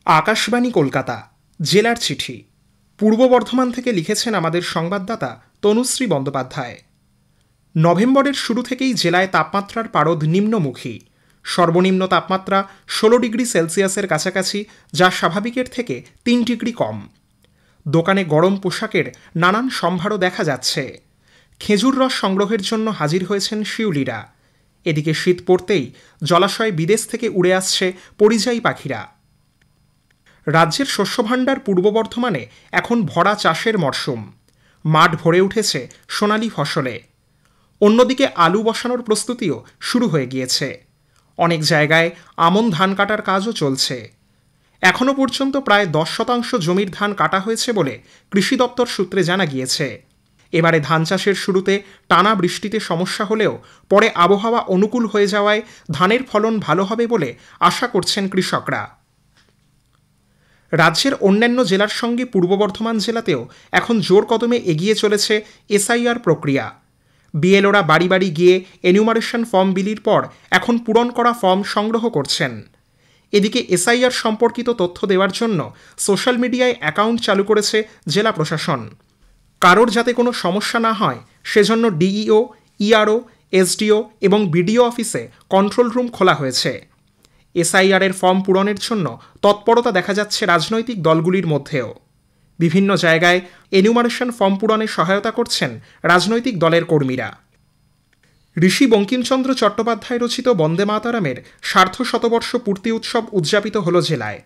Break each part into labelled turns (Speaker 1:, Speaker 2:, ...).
Speaker 1: আকাশবাণী কলকাতা জেলার চিঠি পূর্ব বর্ধমান থেকে লিখেছেন আমাদের সংবাদদাতা তনুশ্রী বন্দ্যোপাধ্যায়। নভেম্বরের শুরু থেকেই জেলায় তাপমাত্রার পারদ নিম্নমুখী। সর্বনিম্ন তাপমাত্রা 16 ডিগ্রি সেলসিয়াসের কাছাকাছি, যা স্বাভাবিকের থেকে 3 ডিগ্রি কম। দোকানে গরম পোশাকের নানান সম্ভারও দেখা যাচ্ছে। খেজুর রস সংগ্রহের জন্য হাজির হয়েছেন শিউলিরা। এদিকে শীত পড়তেই জলাশয়ে বিদেশ থেকে উড়ে আসছে পরিযায়ী পাখিরা। রাজ্যের শস্যভাণ্ডার পূর্ব বর্ধমানে এখন ভরা চাষের মরশুম। মাঠ ভরে উঠেছে সোনালী ফসলে। অন্যদিকে আলু বসানোর প্রস্তুতিও শুরু হয়ে গিয়েছে। অনেক জায়গায় আমন ধান কাটার কাজও চলছে। এখনও পর্যন্ত প্রায় 10% জমির ধান কাটা হয়েছে বলে কৃষি দপ্তর সূত্রে জানা গিয়েছে। এবারে ধান চাষের শুরুতে টানা বৃষ্টিতে সমস্যা হলেও পরে আবহাওয়া অনুকূল হয়ে যাওয়ায় ধানের ফলন ভালো হবে বলে আশা করছেন কৃষকরা। রাজ্যের অন্যান্য জেলার সঙ্গে পূর্ব বর্ধমান জেলাতেও এখন জোর কদমে এগিয়ে চলেছে এসআইআর প্রক্রিয়া। বিএলওরা বাড়ি বাড়ি গিয়ে এনিউমারেশন ফর্ম বিলির পর এখন পূরণ করা ফর্ম সংগ্রহ করছেন। এদিকে এসআইআর সম্পর্কিত তথ্য দেওয়ার জন্য সোশ্যাল মিডিয়ায় অ্যাকাউন্ট চালু করেছে জেলা প্রশাসন। কারোর যাতে কোনো সমস্যা না হয় সেজন্য ডিইও, ইআরও, এসডিও এবং বিডিও অফিসে কন্ট্রোল রুম খোলা হয়েছে। এসআইআরের ফর্ম পূরণের জন্য তৎপরতা দেখা যাচ্ছে রাজনৈতিক দলগুলির মধ্যেও। বিভিন্ন জায়গায় এনিউমারেশন ফর্ম পূরণে সহায়তা করছেন রাজনৈতিক দলের কর্মীরা। ঋষি বঙ্কিমচন্দ্র চট্টোপাধ্যায় রচিত বন্দে মাতরমের সার্ধশতবর্ষ পূর্তি উৎসব উদযাপিত হল জেলায়।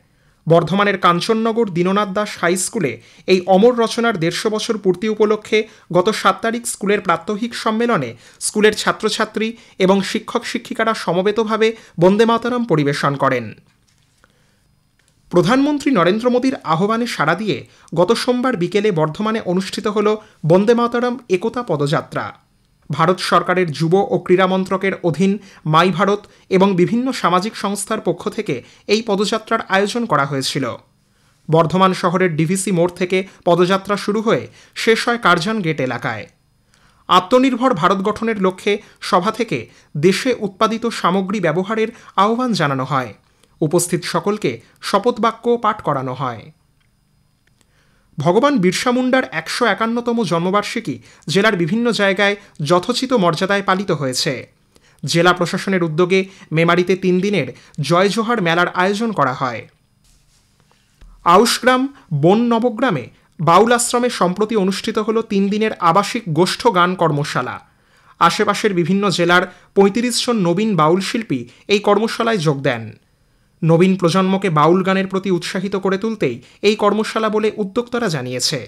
Speaker 1: বর্ধমানের কাঞ্চননগর দীননাথ দাস হাই স্কুলে এই অমর রচনার 150 বছর পূর্তি উপলক্ষে গত 7 তারিখ স্কুলের প্রাত্যহিক সম্মেলনে স্কুলের ছাত্রছাত্রী এবং শিক্ষক শিক্ষিকারা সমবেতভাবে বন্দে মাতরম পরিবেশন করেন। প্রধানমন্ত্রী নরেন্দ্র মোদীর আহ্বানে সাড়া দিয়ে গত সোমবার বিকেলে বর্ধমানে অনুষ্ঠিত হল বন্দে মাতরম একতা পদযাত্রা। ভারত সরকারের যুব ও ক্রীড়া মন্ত্রকের অধীন মাই ভারত এবং বিভিন্ন সামাজিক সংস্থার পক্ষ থেকে এই পদযাত্রার আয়োজন করা হয়েছিল। বর্ধমান শহরের ডিভিসি মোড় থেকে পদযাত্রা শুরু হয়ে শেষ হয় কার্জন গেট এলাকায়। আত্মনির্ভর ভারত গঠনের লক্ষ্যে সভা থেকে দেশে উৎপাদিত সামগ্রী ব্যবহারের আহ্বান জানানো হয়। উপস্থিত সকলকে শপথবাক্য পাঠ করানো হয়। ভগবান বিরসা মুন্ডার 151তম জন্মবার্ষিকী জেলার বিভিন্ন জায়গায় যথোচিত মর্যাদায় পালিত হয়েছে। জেলা প্রশাসনের উদ্যোগে মেমারিতে 3 দিনের জয় জোহার মেলার আয়োজন করা হয়। আউশগ্রাম বন নবগ্রামে বাউল আশ্রমে সম্প্রতি অনুষ্ঠিত হল 3 দিনের আবাসিক গোষ্ঠ গান কর্মশালা। আশেপাশের বিভিন্ন জেলার 35 জন নবীন বাউল শিল্পী এই কর্মশালায় যোগ দেন। নবীন প্রজন্মকে বাউল গানের প্রতি উৎসাহিত করে তুলতেই এই কর্মশালা বলে উদ্যোক্তারা জানিয়েছে।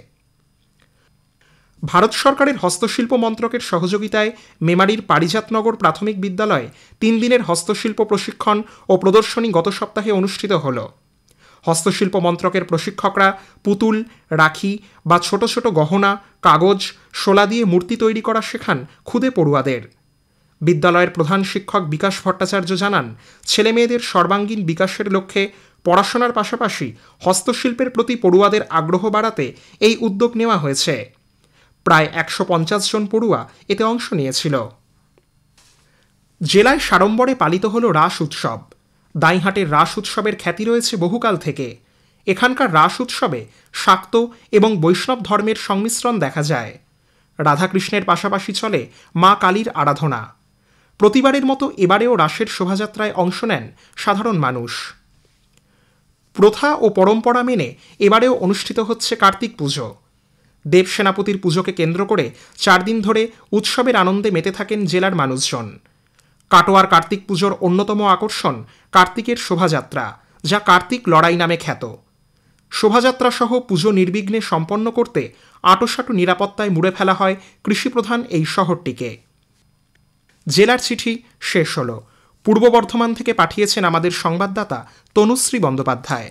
Speaker 1: ভারত সরকারের হস্তশিল্প মন্ত্রকের সহযোগিতায় মেমারির পারিজাতনগর প্রাথমিক বিদ্যালয়ে 3 দিনের হস্তশিল্প প্রশিক্ষণ ও প্রদর্শনী গত সপ্তাহে অনুষ্ঠিত হল। হস্তশিল্প মন্ত্রকের প্রশিক্ষকরা পুতুল, রাখি বা ছোট ছোট গহনা, কাগজ, শোলা দিয়ে মূর্তি তৈরি করা শেখান ক্ষুদে পড়ুয়াদের। বিদ্যালয়ের প্রধান শিক্ষক বিকাশ ভট্টাচার্য জানান, ছেলেমেয়েদের সর্বাঙ্গীন বিকাশের লক্ষ্যে পড়াশোনার পাশাপাশি হস্তশিল্পের প্রতি পড়ুয়াদের আগ্রহ বাড়াতে এই উদ্যোগ নেওয়া হয়েছে। প্রায় 150 জন পড়ুয়া এতে অংশ নিয়েছিল। জেলায় সাড়ম্বরে পালিত হল রাস উৎসব। দাঁইহাটের রাস উৎসবের খ্যাতি রয়েছে বহুকাল থেকে। এখানকার রাস উৎসবে শাক্ত এবং বৈষ্ণব ধর্মের সংমিশ্রণ দেখা যায়। রাধাকৃষ্ণের পাশাপাশি চলে মা কালীর আরাধনা। প্রতিবারের মতো এবারেও রাসের শোভাযাত্রায় অংশ নেন সাধারণ মানুষ। প্রথা ও পরম্পরা মেনে এবারেও অনুষ্ঠিত হচ্ছে কার্তিক পুজো। দেব সেনাপতির পুজোকে কেন্দ্র করে 4 দিন ধরে উৎসবের আনন্দে মেতে থাকেন জেলার মানুষজন। কাটোয়ার কার্তিক পুজোর অন্যতম আকর্ষণ কার্তিকের শোভাযাত্রা, যা কার্তিক লড়াই নামে খ্যাত। শোভাযাত্রা সহ পুজো নির্বিঘ্নে সম্পন্ন করতে আঁটোসাঁটো নিরাপত্তায় মুড়ে ফেলা হয় কৃষিপ্রধান এই শহরটিকে। জেলার চিঠি শেষ হল। পূর্ব বর্ধমান থেকে পাঠিয়েছেন আমাদের সংবাদদাতা তনুশ্রী বন্দ্যোপাধ্যায়।